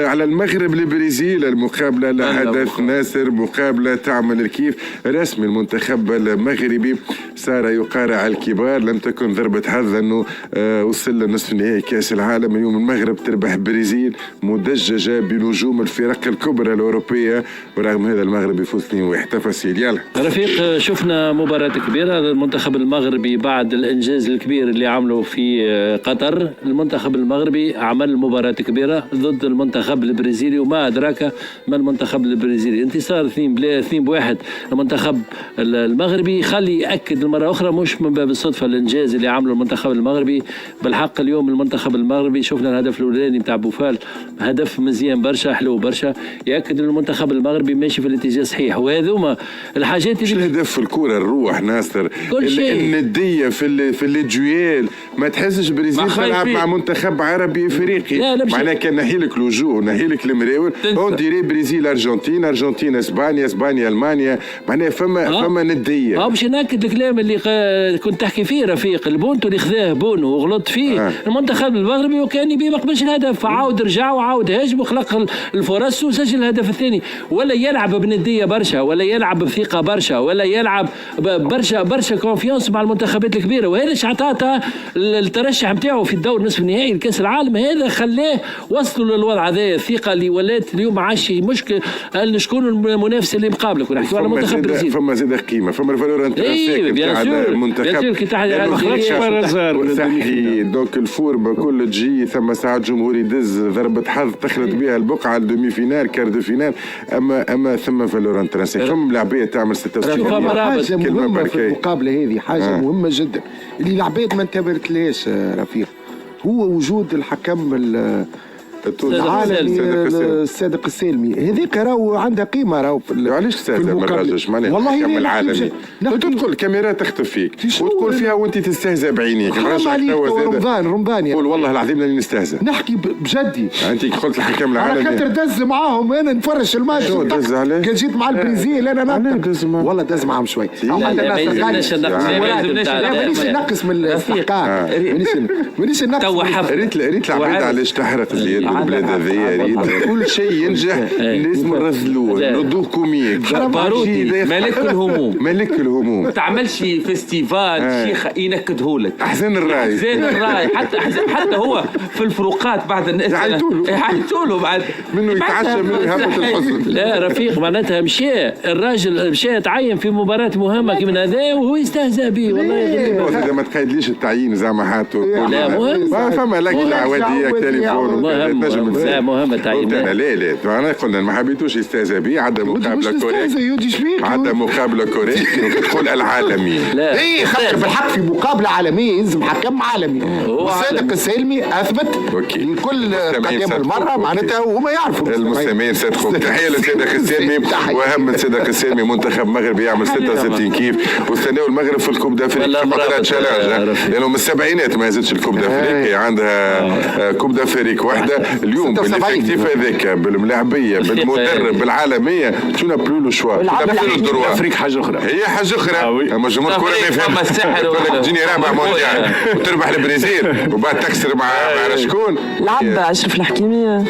على المغرب البرازيل المقابلة لحدث ناصر، مقابلة تعمل الكيف رسمي. المنتخب المغربي صار يقارع الكبار، لم تكن ضربة حظ أنه وصل لنصف نهائي كأس العالم. اليوم المغرب تربح برازيل مدججة بنجوم الفرق الكبرى الأوروبية، ورغم هذا المغرب يفوز 2-1. تفاصيل يلا رفيق. شفنا مباراة كبيرة المنتخب المغربي بعد الإنجاز الكبير اللي عمله في قطر. المنتخب المغربي عمل مباراة كبيرة ضد المنتخب البرازيلي، وما أدراك ما المنتخب البرازيلي. انتصار 2-1 المنتخب المغربي خلي يأكد مرة أخرى مش من باب الصدفة الإنجاز اللي عمله المنتخب المغربي. بالحق اليوم المنتخب المغربي شفنا الهدف الأولاني بتاع بوفال، هدف مزيان برشا، حلو برشا، يأكد أن المنتخب المغربي ماشي في الاتجاه الصحيح. وهذوما الحاجات اللي الهدف في الكرة، الروح ناصر، الندية في الجويل. ما تحسش برازيل تلعب مع منتخب عربي افريقي، معناها كان نحيلك الوجوه نحيلك المراول، اون ديري برازيل ارجنتين اسبانيا المانيا، معناها فما ندية. باش ناكد الكلام اللي كنت تحكي فيه رفيق. البونتو اللي خذاه بونو وغلط فيه المنتخب المغربي، وكان يبي ما قبلش الهدف، عاود رجع وعاود هاجم وخلق الفرص وسجل الهدف الثاني. ولا يلعب بندية برشا، ولا يلعب بثقة برشا، ولا يلعب برشا كونفيونس مع المنتخبات الكبيرة. وهذا شعطاته الترشح نتاعو في الدور نصف النهائي لكأس العالم، هذا خلاه وصلوا للوضع هذا. الثقة اللي ولات اليوم عاشي مشكل شكون المنافس اللي مقابلك، ونحكيو على منتخب البرازيل. فما زاد قيمة، فما الفالور انترنسيك نتاع المنتخب. صحيح دونك الفورمة كل تجي ثم ساعات جمهور يدز ضربة حظ تخلط بها البقعة الدومي فينال كار دو فينال. اما ثم فالور انترنسيك، ثم لاعبية تعمل 66 حاجة مهمة في المقابلة هذه، حاجة مهمة جدا اللي العباد ما انتبهتلهاش رفيق، هو وجود الحكم العالمي الصادق السالمي. هذيك راهو عندها قيمه، راهو علاش تستهزأ من الراجل؟ معناها الحكم العالمي تدخل الكاميرا تخطف فيك وتقول فيها وانت تستهزأ بعينيك. حرام عليك رمضان قول والله العظيم لاني نستهزأ، نحكي بجدي. انت قلت الحكم العالمي انا خاطر دز معاهم، انا نفرش الماتش. دز عليه كان جيت مع البرازيل انا والله دز معاهم شوي. مانيش نقص من الاستحقاق، مانيش نقص. ريت العباد علاش تحرق اليد البلاد هذيا. ريت كل شيء ينجح لازم نرذلوه نردوه كوميك. باروتي ملك الهموم، ملك الهموم. ما تعملش فيستيفال شيخ ينكدهولك. احسن الراي حتى هو في الفروقات بعد الناس يعيطوا له بعد منه يتعشى منه يهبط الحزن. لا رفيق معناتها الراجل مشى يتعين في مباراة مهمة كمن هذا وهو يستهزأ به. والله اذا ما تقيدليش التعيين زعما حاتو لا مهم، فما لك عوادية تليفون لا مهم التعيين. لا انا قلنا ما حبيتوش يستهزأ به. عدا مقابلة كوريك، عدا مقابلة كوريك تقول العالمي. لا اي خاطر بالحق في مقابلة عالمية يلزم حكم عالمي. الصادق السالمي اثبت كل قدام المرة معناتها وما يعرفوا. المستمعين صدقوا تحية للصادق السالمي، واهم الصادق السالمي منتخب مغربي يعمل 66 كيف. واستناو المغرب في الكوب دافريقيا فقط تشالنج، لانه من السبعينات ما زادش الكوب دافريقيا، عندها كوب دافريقيا واحده. اليوم بالافكتيف هذاك بالملاعبيه بالمدرب بالعالميه شنو بلو لو شوا افريقيا حاجه اخرى، هي حاجه اخرى. اما جمهور الكره ما يفهم تجيني رابع مونديال وتربح البرازيل وبعد تكسر مع شكون لعب اشرف الحكيمي.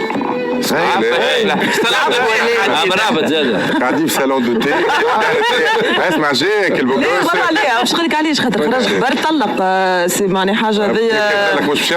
قاعدين في صالون دو تي. اسمع جاك البوكوس والله لا مش خليك علاش خاطر خرج برا طلق سي معني حاجه هذيا مش